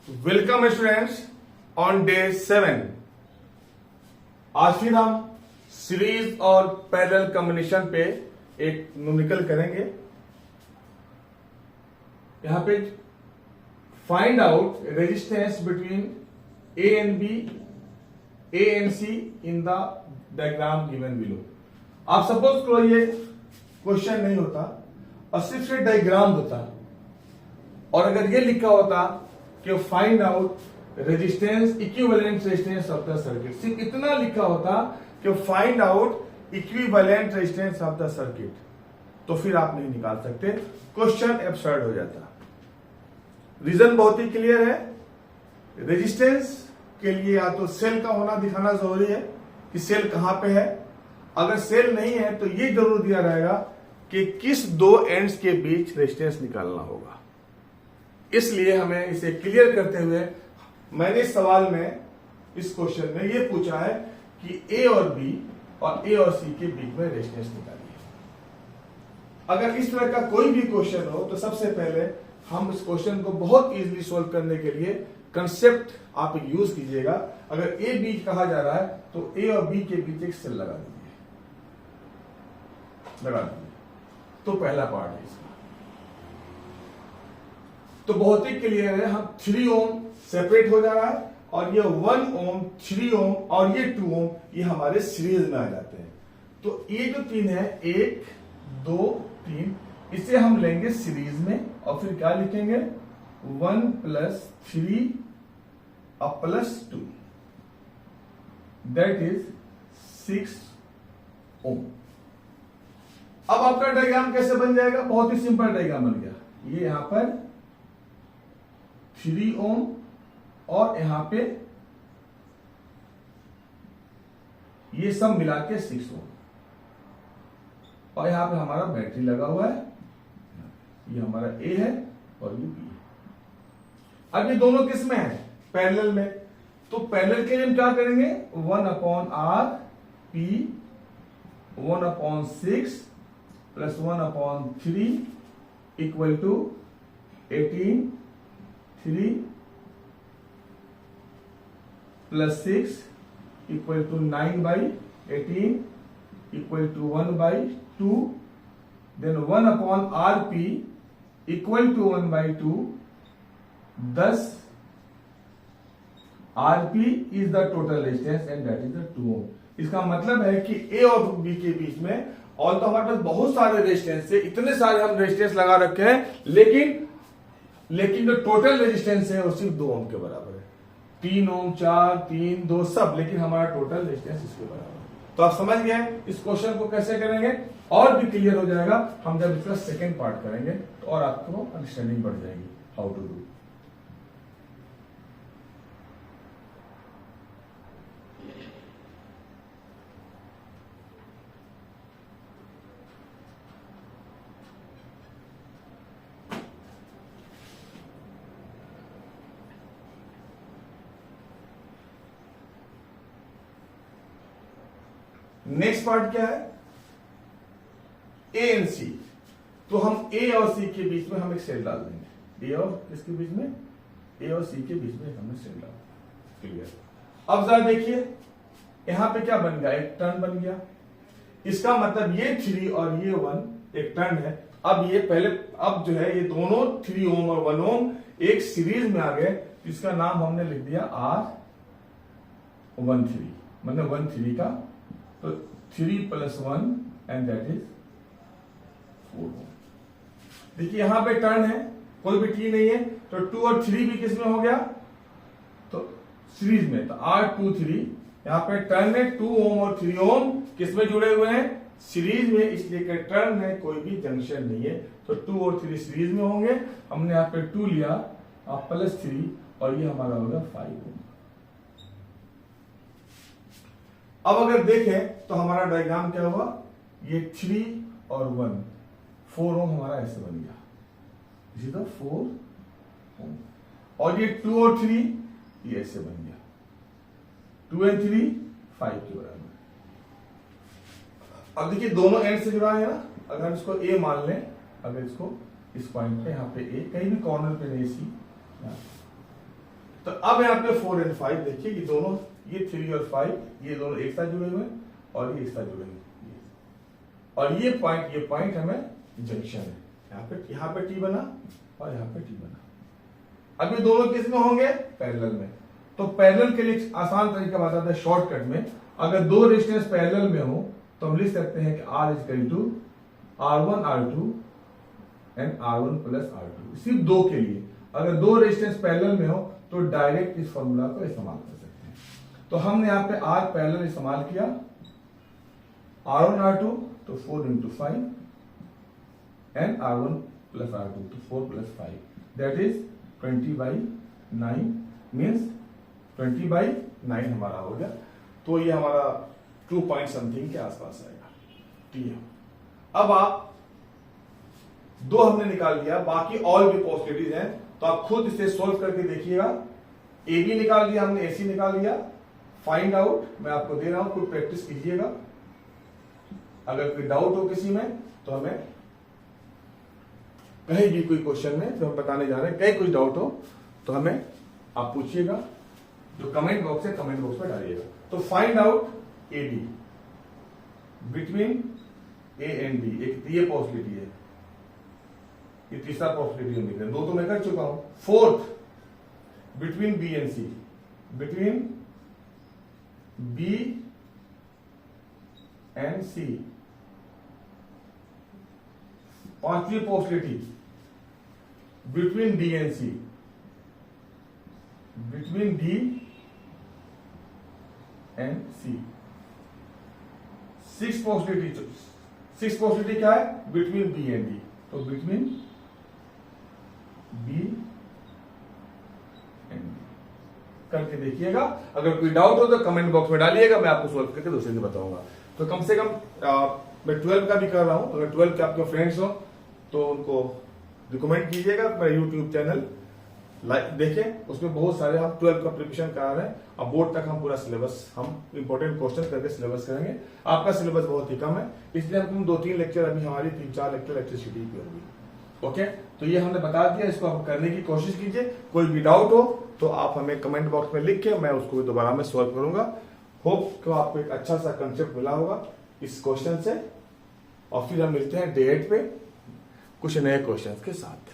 Welcome students on day 7। आज फिर हम सीरीज और पैरेलल कॉम्बिनेशन पे एक न्यूमेरिकल करेंगे। यहां पे find out resistance between A and B, A and C in the diagram given below. आप सपोज करो ये क्वेश्चन नहीं होता और सिर्फ से डायग्राम होता, और अगर ये लिखा होता कि find out resistance equivalent resistance of the circuit, सिर्फ इतना लिखा होता कि find out equivalent resistance of the circuit, तो फिर आप नहीं निकाल सकते, क्वेश्चन एब्सर्ड हो जाता। रीजन बहुत ही क्लियर है। रेजिस्टेंस के लिए या तो सेल का होना दिखाना जरूरी है कि सेल कहां पे है। अगर सेल नहीं है तो ये जरूर दिया रहेगा कि किस दो एंड्स के बीच रेजिस्टेंस निकालना होगा। इसलिए हमें इसे क्लियर करते हुए मैंने इस सवाल में, इस क्वेश्चन में ये पूछा है कि ए और बी और ए और सी के बीच में रेजिस्टेंस निकालिए। अगर इस तरह का कोई भी क्वेश्चन हो तो सबसे पहले हम इस क्वेश्चन को बहुत इजीली सॉल्व करने के लिए कंसेप्ट आप यूज कीजिएगा। अगर ए बी कहा जा रहा है तो ए और बी के बीच एक सेल लगा दीजिए, तो पहला पार्ट है इसका। तो बहुत ही क्लियर है, हम 3 ओम सेपरेट हो जा रहा है और ये 1 ओम, 3 ओम और ये 2 ओम, ये हमारे सीरीज में आ जाते हैं। तो ये जो 3 है, 1 2 3, इसे हम लेंगे सीरीज में और फिर क्या लिखेंगे 1 + 3 + 2, दैट इज 6 ओम। अब आपका डायग्राम कैसे बन जाएगा? बहुत ही सिंपल डायग्राम बन गया। ये यहां पर 3 ओम और यहां पे ये सब मिला के 6 ओम, और यहां पे हमारा बैटरी लगा हुआ है। ये हमारा ए है और ये बी है। अब ये दोनों किस में है? पैरेलल में। तो पैरेलल के लिए हम क्या करेंगे? 1/R P 1/6 + 1/3 = 18 3 + 6 = 9/18 = 1/2, then 1/RP = 1/2, thus RP is the total resistance and that is the 2 ohm। इसका मतलब है कि A और B के बीच में, और तो हमारे पास बहुत सारे रेजिस्टेंस है, इतने सारे हम रेजिस्टेंस लगा रखे हैं, लेकिन जो टोटल रेजिस्टेंस है वो सिर्फ 2 ओम के बराबर है। 3 ओम 4 3 2 सब, लेकिन हमारा टोटल रेजिस्टेंस इसके बराबर है। तो आप समझ गए इस क्वेश्चन को कैसे करेंगे, और भी क्लियर हो जाएगा हम जब इसका सेकंड पार्ट करेंगे, तो और आपको अंडरस्टैंडिंग बढ़ जाएगी how to do. Next part क्या है? A and C. तो हम ए और सी के बीच में हम एक सेल डाल देंगे। ए और किसके बीच में? ए और सी के बीच में हमने सेल डाल। क्लियर। अब जरा देखिए यहां पे क्या बन गया, एक टर्न बन गया। इसका मतलब ये 3 और ये 1 एक टर्न है। अब ये पहले, अब जो है ये दोनों 3 ओम और 1 ओम एक सीरीज में आ गए। इसका नाम हमने लिख दिया R13, मतलब 1 3 का, तो 3 + 1 एंड दैट इज 4 ओम। देखिए यहां पे टर्न है, कोई भी टी नहीं है, तो 2 और 3 भी किसमें हो गया? तो सीरीज में, तो R23 यहां पे टर्न है। 2 ओम और 3 ओम किसमें जुड़े हुए हैं? सीरीज में, इसलिए कि टर्न है, कोई भी जंक्शन नहीं है, तो 2 और 3 सीरीज में होंगे। हमने यहां पे 2 लिया +3 और ये हमारा होगा 5 ओम। अब अगर देखें तो हमारा डायग्राम क्या हुआ? ये 3 और 1 4 ओम हमारा ऐसे बन गया, इसी तरह 4 ओम, और ये 2 और 3 ये ऐसे बन गया, 2 और 3 5 के बराबर। अब देखिए दोनों एंड से जुड़ा है ना, अगर हम इसको ए मान लें, अगर इसको इस पॉइंट पे, यहाँ पे ए, कहीं भी कॉर्नर पे नहीं सी, तो अब यहाँ पे 4 and 5 देखिए, ये दोनों, ये 3 और 5 ये दोनों एक साथ जुड़े हुए हैं और ये एक साथ जुड़े हुए हैं, और ये पॉइंट हमें जंक्शन है। यहाँ पे टी बना और यहाँ पे टी बना। अब ये दोनों किस में होंगे? पैरेलल में। तो पैरेलल के लिए आसान तरीका बताता है शॉर्टकट में, अगर दो रेजिस्टेंस पैरेलल में हो तो हम लिख सकते हैं कि R equal to R1 R2 and R1 plus R2। सिर्फ दो के लिए, अगर दो रेजिस्टेंस पैरेलल में हो तो डायरेक्ट इस फॉर्मूला को इस्तेमाल कर सकते हैं। तो हमने यहाँ पे R पैरेलल इस्तेमाल किया, R1 R2 तो 4 into 5 and R1 plus R2 तो 4 plus 5, that is 20/9 means 20/9 हमारा हो गया। तो ये हमारा 2 point समथिंग के आसपास आएगा। ठीक है, अब आप दो हमने निकाल लिया, बाकी और भी पॉसिबिलिटीज हैं, तो आप खुद इसे सोल्व करके देखिएगा। ए बी निकाल लिया हमने, AC निकाल लिया। फाइंड आउट मैं आपको दे रहा हूं, खुद प्रैक्टिस कीजिएगा। अगर कोई डाउट हो किसी में तो हमें कहीं भी कोई क्वेश्चन में जो हम बताने जा रहे हैं, कहीं कुछ डाउट हो तो हमें आप पूछिएगा, जो कमेंट बॉक्स है कमेंट बॉक्स में डालिएगा। तो find out A B between A and B, एक ये पॉसिबिलिटी है, ये तीसरा पॉसिबिलिटी मिल है, दो तो मैं कर चुका हूं। Fourth between B and C, between B and C. पांचवी possibility between D and C, between D and C. Six possibility क्या है? बिटवीन बी एंड डी, तो बिटवीन बी एंड डी करके देखिएगा। अगर कोई डाउट हो तो कमेंट बॉक्स में डालिएगा, मैं आपको सॉल्व करके दूसरे से बताऊंगा। तो कम से कम मैं 12 का भी कर रहा हूं, अगर 12 के आपके फ्रेंड्स हो तो उनको रिकमेंड कीजिएगा। मेरा यूट्यूब चैनल लाइक देखें, उसमें बहुत सारे हम 12 का प्रिपरेशन करा रहे हैं। अब बोर्ड तक हम पूरा सिलेबस, हम इंपॉर्टेंट क्वेश्चन करके सिलेबस करेंगे। आपका सिलेबस बहुत ही कम है, इसलिए हम 2-3 लेक्चर, अभी हमारी 3-4 लेक्चर इलेक्ट्रिसिटी की होगी। ओके, तो ये हमने बता दिया, इसको आप करने की कोशिश कीजिए। कोई भी डाउट हो तो आप हमें कमेंट बॉक्स में लिख के, मैं उसको दोबारा में सॉल्व करूंगा। होप कि आपको एक अच्छा सा कंसेप्ट मिला होगा इस क्वेश्चन से, और फिर हम मिलते हैं डे 8 पे कुछ नए क्वेश्चंस के साथ।